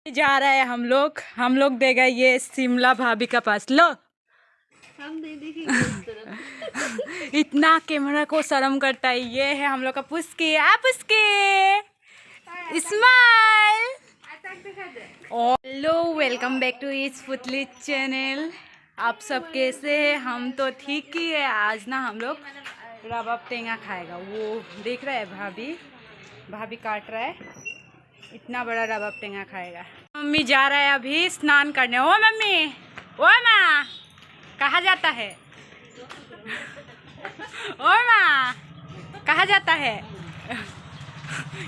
जा रहा है हम लोग देगा ये शिमला भाभी का पास। लो हम दे देंगे। इतना कैमरा को शर्म करता है। ये है हम लोग का पुस्की। आप उसके smile. Hello, welcome back to इस पुतली चैनल। आप सब कैसे हैं? हम तो ठीक ही है। आज ना हम लोग रबाब टेंगा खाएगा। वो देख रहा है भाभी काट रहा है। इतना बड़ा रबाब टेंगा खाएगा। मम्मी जा रहा है अभी स्नान करने। ओ मम्मी, ओ माँ, कहाँ जाता है? ओ माँ, कहाँ जाता है?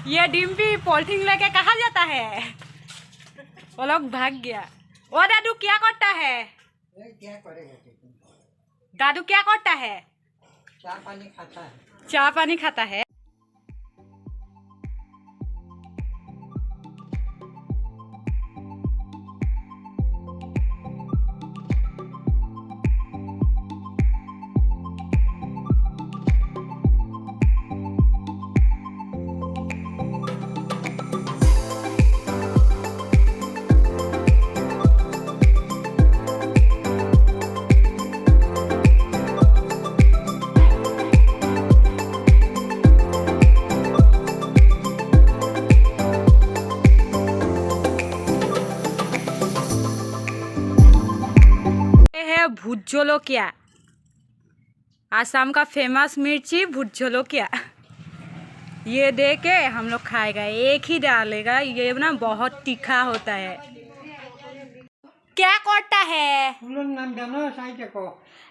ये डिम्पी पॉलिथीन लेके कहाँ जाता है? वो लोग भाग गया। ओ दादू क्या करता है? क्या करेगा? दादू क्या करता है? चाय पानी खाता है। चाय पानी खाता है। भुट जलोकिया, आसाम का फेमस मिर्ची भुट जलोकिया। ये दे के हम लोग खाएगा। एक ही डालेगा, ये ना बहुत तीखा होता है। क्या करता है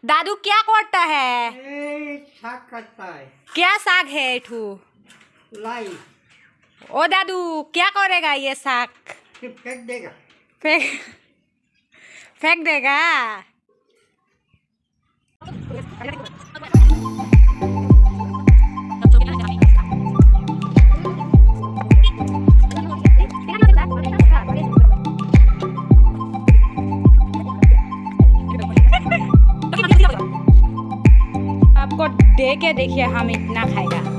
दादू? क्या करता है? साग करता है। क्या साग है ठू? लाई। ओ दादू क्या करेगा ये साग? फेंक देगा। फेंक देगा। आपको दे के देखिए हम इतना खाएगा।